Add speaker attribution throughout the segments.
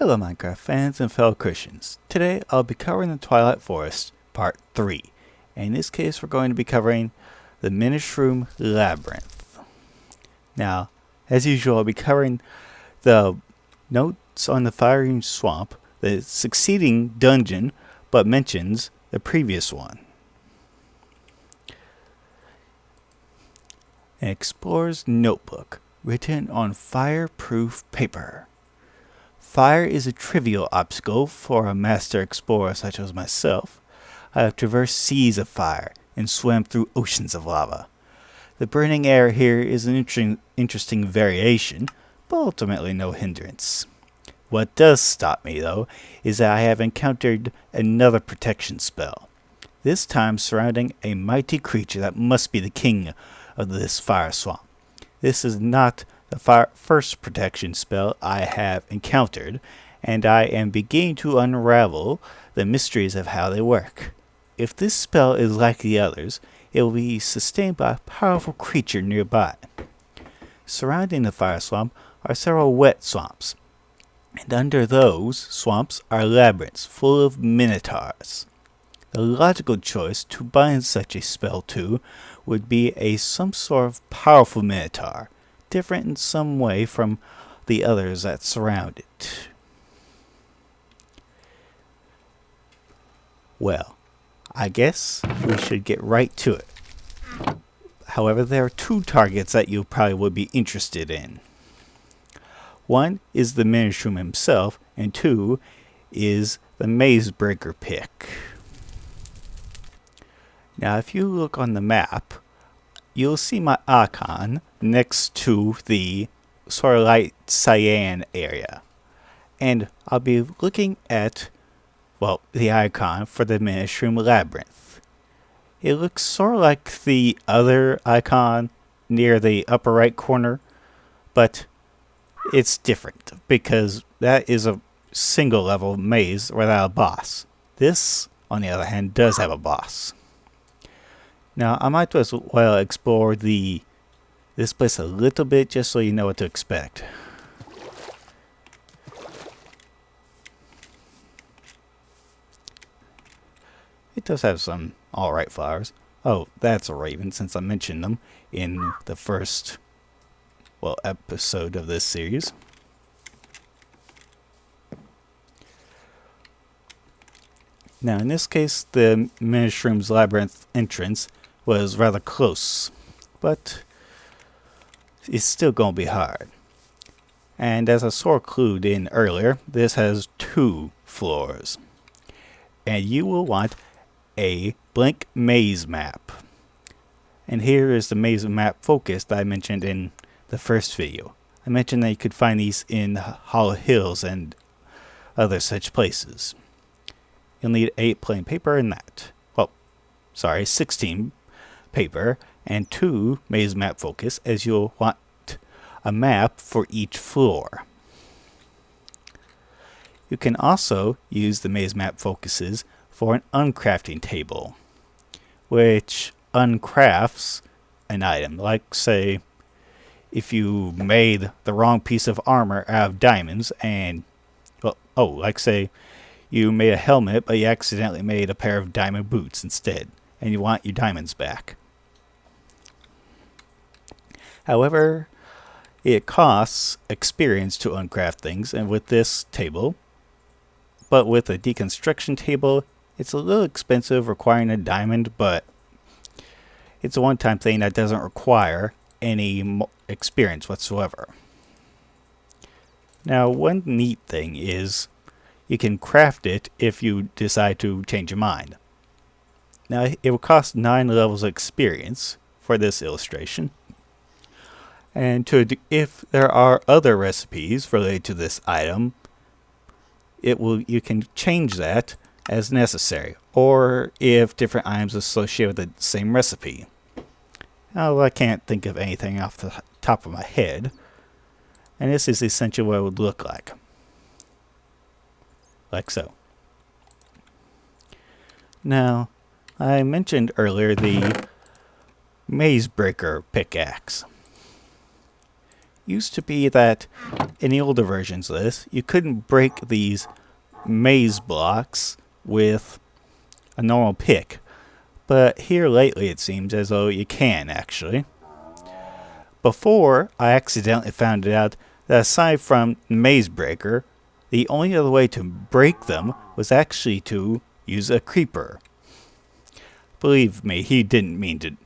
Speaker 1: Hello Minecraft fans and fellow Christians. Today I'll be covering the Twilight Forest Part 3. And in this case we're going to be covering the Minoshroom Labyrinth. Now, as usual I'll be covering the notes on the Firing Swamp, the succeeding dungeon, but mentions the previous one. An Explorer's Notebook, written on fireproof paper. Fire is a trivial obstacle for a master explorer such as myself. I have traversed seas of fire and swam through oceans of lava. The burning air here is an interesting variation, but ultimately no hindrance. What does stop me, though, is that I have encountered another protection spell, this time surrounding a mighty creature that must be the king of this fire swamp. This is not the first protection spell I have encountered, and I am beginning to unravel the mysteries of how they work. If this spell is like the others, it will be sustained by a powerful creature nearby. Surrounding the fire swamp are several wet swamps, and under those swamps are labyrinths full of minotaurs. The logical choice to bind such a spell to would be some sort of powerful minotaur, different in some way from the others that surround it. Well, I guess we should get right to it. However, there are two targets that you probably would be interested in. One is the Minoshroom himself, and two is the Maze Breaker pick. Now, if you look on the map, you'll see my icon next to the sort of light cyan area. And I'll be looking at, the icon for the Minoshroom Labyrinth. It looks sort of like the other icon near the upper right corner, but it's different because that is a single level maze without a boss. This, on the other hand, does have a boss. Now, I might as well explore this place a little bit just so you know what to expect. It does have some alright flowers. Oh, that's a raven since I mentioned them in the first, episode of this series. Now, in this case, the Minoshroom's Labyrinth entrance was rather close, but it's still going to be hard. And as I sort of clued in earlier, this has 2 floors. And you will want a blank maze map. And here is the maze map focus that I mentioned in the first video. I mentioned that you could find these in Hollow Hills and other such places. You'll need 8 plain paper and 16 paper and 2 maze map focus, as you'll want a map for each floor. You can also use the maze map focuses for an uncrafting table, which uncrafts an item. Like, say, if you made the wrong piece of armor out of diamonds and, say you made a helmet, but you accidentally made a pair of diamond boots instead, and you want your diamonds back. However, it costs experience to uncraft things, and with this table, but with a deconstruction table, it's a little expensive, requiring a diamond, but it's a one-time thing that doesn't require any experience whatsoever. Now, one neat thing is you can craft it if you decide to change your mind. Now, it will cost 9 levels of experience for this illustration. And if there are other recipes related to this item, you can change that as necessary, or if different items associated with the same recipe. Now, I can't think of anything off the top of my head, and this is essentially what it would look like. Like so. Now, I mentioned earlier the Maze Breaker pickaxe. used to be that in the older versions of this, you couldn't break these maze blocks with a normal pick. But here lately it seems as though you can, actually. Before, I accidentally found it out that aside from Maze Breaker, the only other way to break them was actually to use a creeper. Believe me, he didn't mean to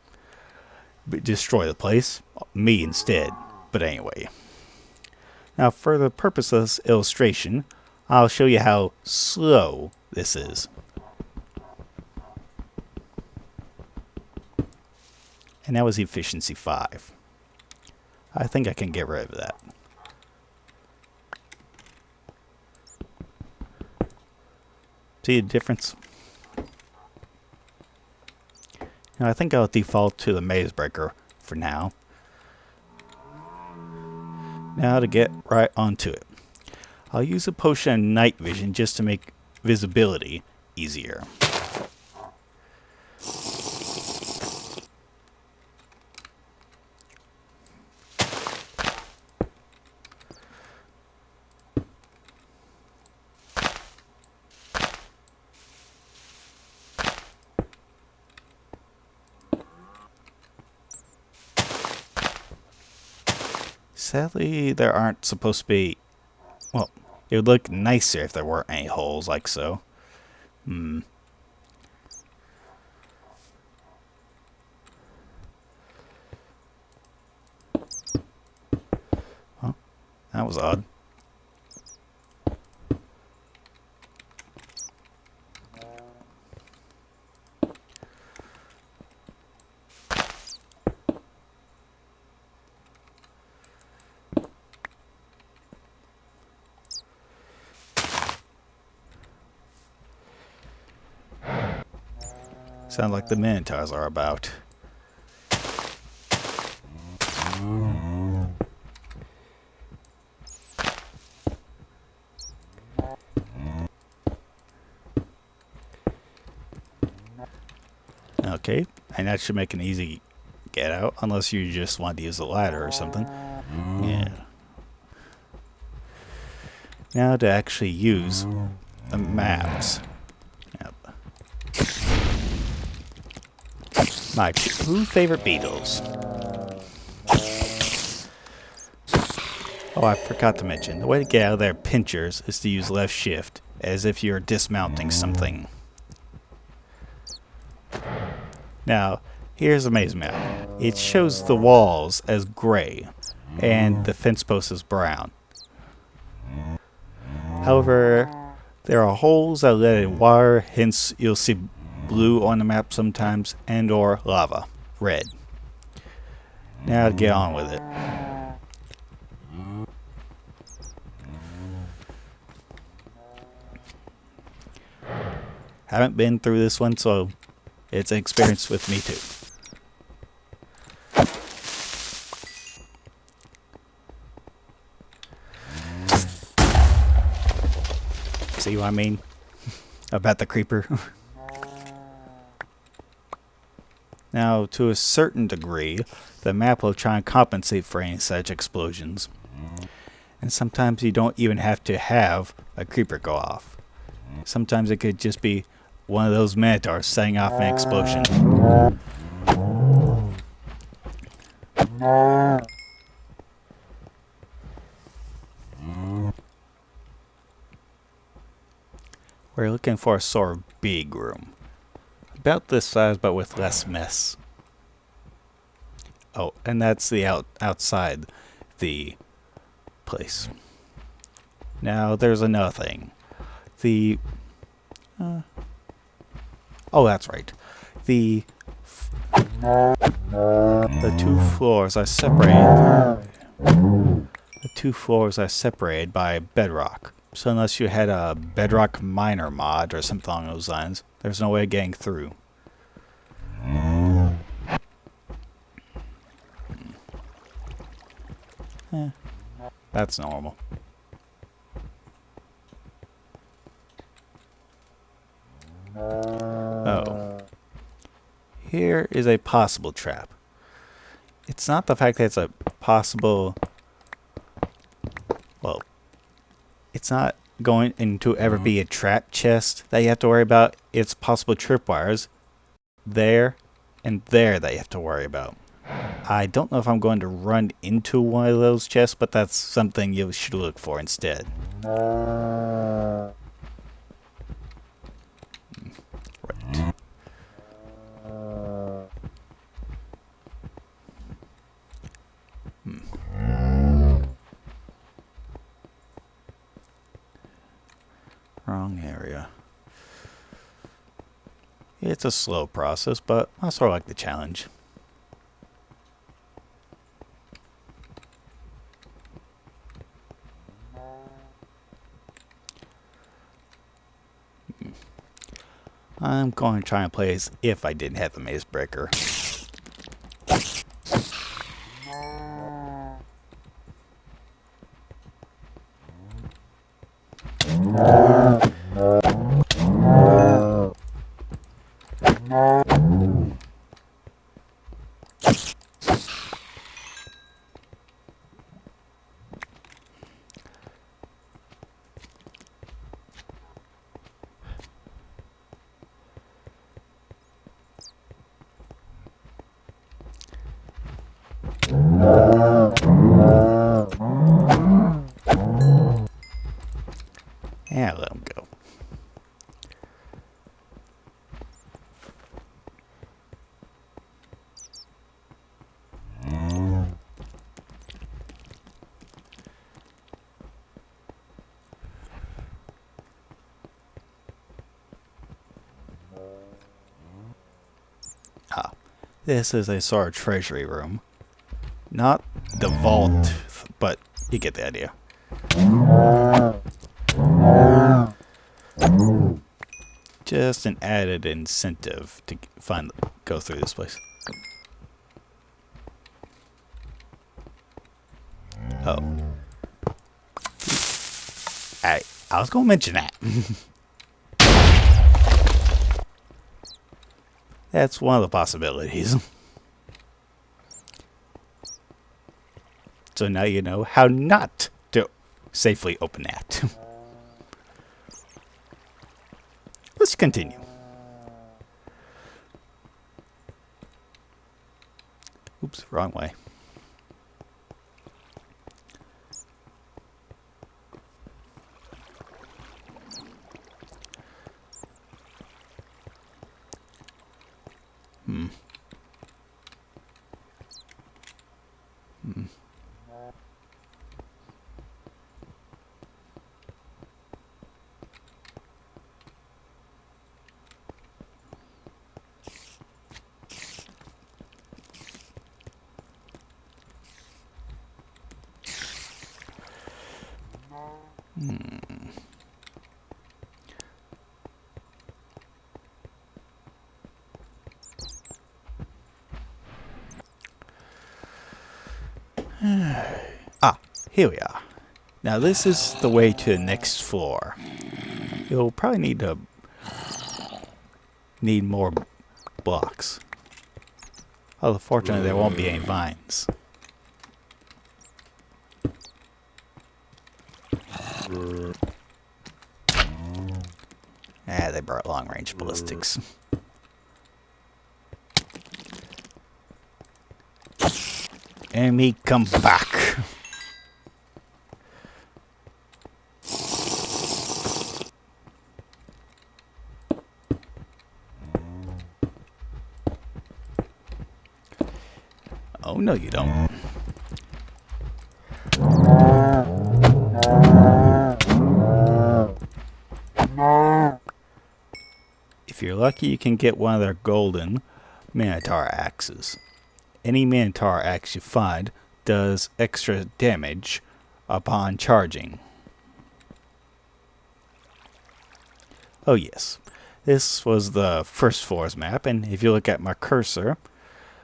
Speaker 1: destroy the place. Me instead. But anyway. Now, for the purpose of this illustration, I'll show you how slow this is. And that was efficiency 5. I think I can get rid of that. See the difference? Now, I think I'll default to the Maze Breaker for now. Now to get right onto it. I'll use a potion of night vision just to make visibility easier. Sadly, there aren't supposed to be... Well, it would look nicer if there weren't any holes like so. Well, that was odd. Sound like the Minotaurs are about. Okay, and that should make an easy get out, unless you just want to use the ladder or something. Yeah. Now to actually use the maps. My 2 favorite beetles. Oh, I forgot to mention, the way to get out of their pinchers is to use left shift, as if you're dismounting something. Now, here's the maze map. It shows the walls as gray, and the fence post is brown. However, there are holes that let in water, hence you'll see blue on the map sometimes, and or lava, red. Now to get on with it. Haven't been through this one, so it's an experience with me too. See what I mean about the creeper? Now, to a certain degree, the map will try and compensate for any such explosions. And sometimes you don't even have to have a creeper go off. Sometimes it could just be one of those minotaurs setting off an explosion. We're looking for a sort of big room. About this size, but with less mess. Oh, and that's the outside the place. Now, there's another thing. Oh, that's right. The 2 floors are separated. The 2 floors are separated by bedrock. So unless you had a bedrock miner mod or something along those lines, there's no way of getting through. That's normal. Oh. Here is a possible trap. It's not the fact that it's a possible It's not going to ever be a trap chest that you have to worry about. It's possible tripwires there and there that you have to worry about. I don't know if I'm going to run into one of those chests, but that's something you should look for instead. Right. Wrong area. It's a slow process, but I sort of like the challenge. I'm going to try and play as if I didn't have the maze breaker. Yeah, let him go. Ah, this is a sort of treasury room. Not the vault, but you get the idea. Just an added incentive to go through this place. Oh. I was gonna mention that. That's one of the possibilities. So now you know how not to safely open that. Let's continue. Oops, wrong way. Here we are. Now this is the way to the next floor. You'll probably need more blocks. Although fortunately there won't be any vines. They brought long-range ballistics. Enemy, come back. Oh, no, you don't. If you're lucky, you can get one of their golden Minotaur axes. Any Minotaur axe you find does extra damage upon charging. Oh yes, this was the first floor's map, and if you look at my cursor,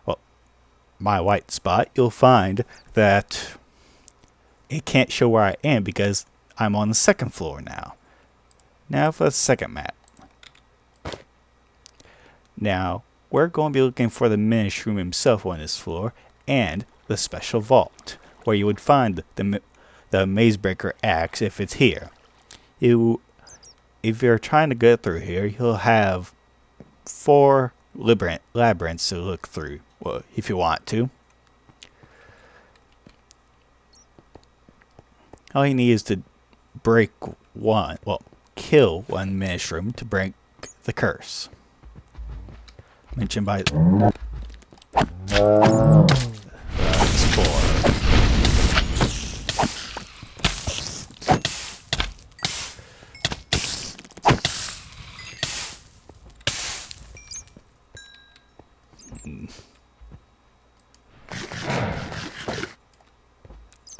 Speaker 1: well, my white spot, you'll find that it can't show where I am because I'm on the second floor now. Now for the second map. Now, we're going to be looking for the Minoshroom himself on this floor, and the special vault, where you would find the Mazebreaker axe if it's here. if you're trying to get through here, you'll have 4 labyrinths to look through, well, if you want to. All you need is to kill one Minoshroom to break the curse. Mentioned by Explorer.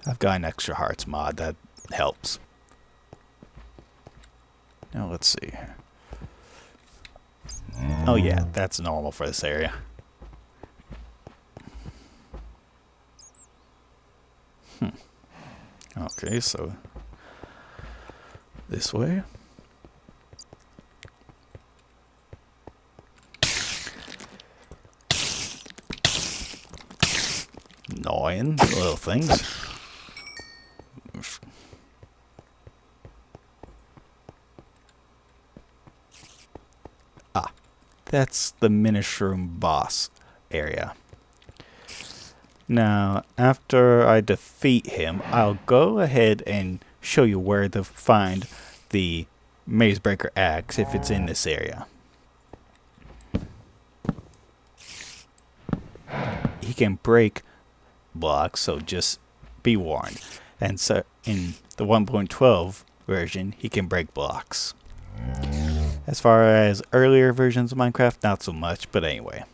Speaker 1: I've got an extra hearts mod that helps. Now let's see here. Oh yeah, that's normal for this area. Okay, so this way. Annoying little things. That's the Minoshroom boss area. Now, after I defeat him, I'll go ahead and show you where to find the Mazebreaker axe if it's in this area. He can break blocks, so just be warned. And so in the 1.12 version, he can break blocks. As far as earlier versions of Minecraft, not so much, but anyway.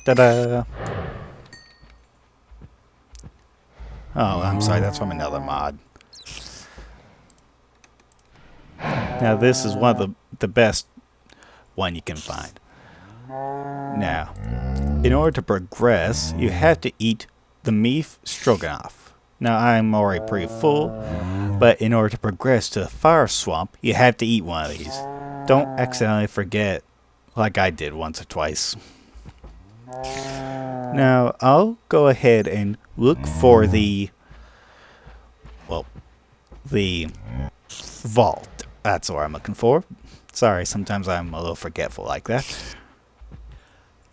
Speaker 1: Ta-da! Oh, I'm sorry, that's from another mod. Now this is one of the best one you can find. Now, in order to progress, you have to eat the meat stroganoff. Now, I'm already pretty full, but in order to progress to the fire swamp, you have to eat one of these. Don't accidentally forget, like I did once or twice. Now, I'll go ahead and look for the vault. That's what I'm looking for. Sorry, sometimes I'm a little forgetful like that.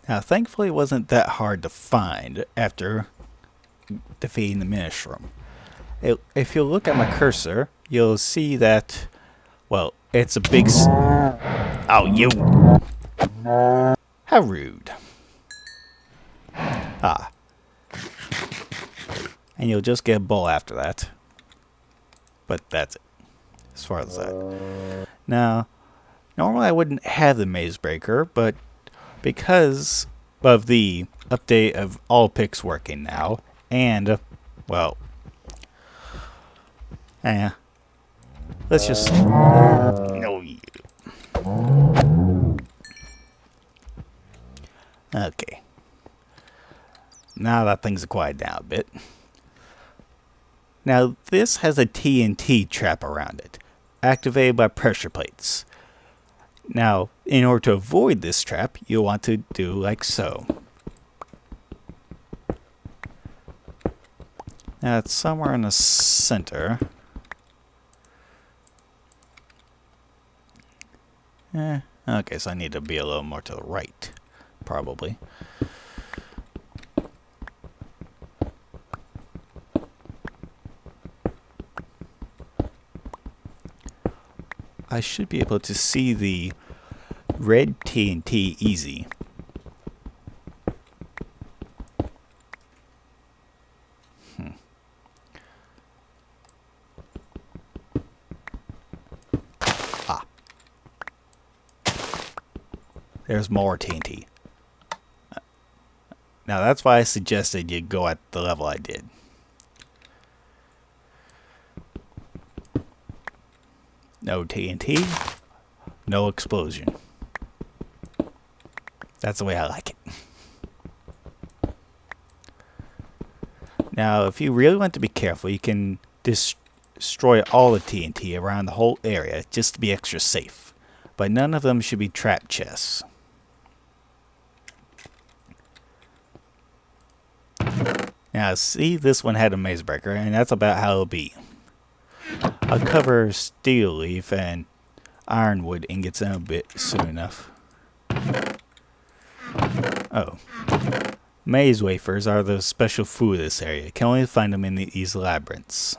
Speaker 1: Now, thankfully it wasn't that hard to find after defeating the Minoshroom. If you look at my cursor, you'll see that, well, it's a big... Oh, you! How rude. Ah. And you'll just get a bowl after that. But that's it, as far as that. Now, normally I wouldn't have the Mazebreaker, but because of the update of all picks working now, and, well, let's just... No, you. Okay. Now that things are quiet down a bit. Now, this has a TNT trap around it, activated by pressure plates. Now, in order to avoid this trap, you'll want to do like so. Now, it's somewhere in the center. Okay, so I need to be a little more to the right, probably. I should be able to see the red TNT easy. Ah. There's more TNT. Now that's why I suggested you go at the level I did. No TNT, no explosion. That's the way I like it. Now, if you really want to be careful, you can destroy all the TNT around the whole area just to be extra safe. but none of them should be trap chests. Now see, this one had a maze breaker, and that's about how it'll be. I'll cover steel leaf and ironwood ingots in a bit soon enough. Oh. Maze wafers are the special food of this area. You can only find them in these labyrinths.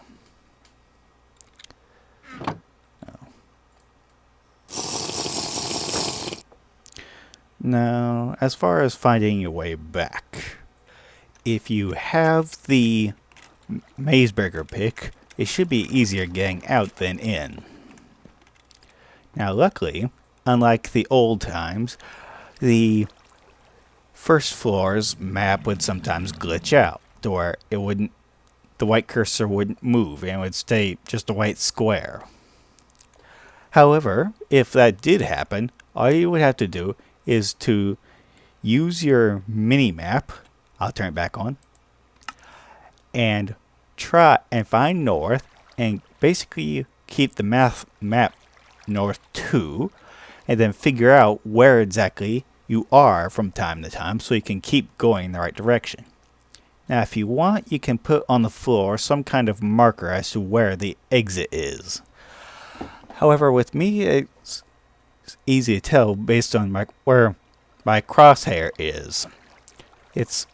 Speaker 1: Now, as far as finding your way back, if you have the maze breaker pick, it should be easier getting out than in. Now, luckily, unlike the old times, the first floor's map would sometimes glitch out to where the white cursor wouldn't move and it would stay just a white square. However, if that did happen, all you would have to do is to use your mini map. I'll turn it back on, and try and find north, and basically keep the map north 2, and then figure out where exactly you are from time to time so you can keep going in the right direction. Now if you want, you can put on the floor some kind of marker as to where the exit is. However, with me, it's easy to tell based on where my crosshair is. It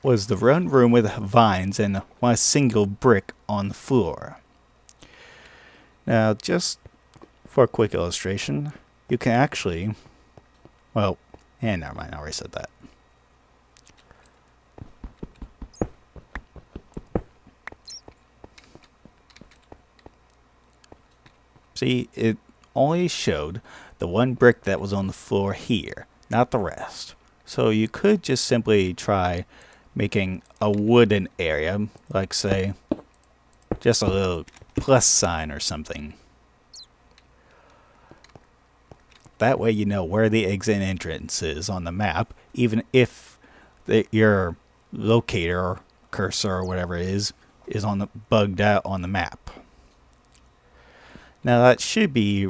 Speaker 1: was the run room with vines and one single brick on the floor. Now, just for a quick illustration, you can actually, well, never mind, I already said that. See, it only showed the one brick that was on the floor here, not the rest. So you could just simply try making a wooden area, like say, just a little plus sign or something. That way you know where the exit and entrance is on the map, even if your locator or cursor or whatever it is on the bugged out on the map. Now that should be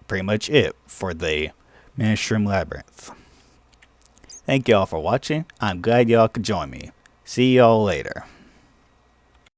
Speaker 1: pretty much it for the Minoshroom Labyrinth. Thank y'all for watching. I'm glad y'all could join me. See y'all later.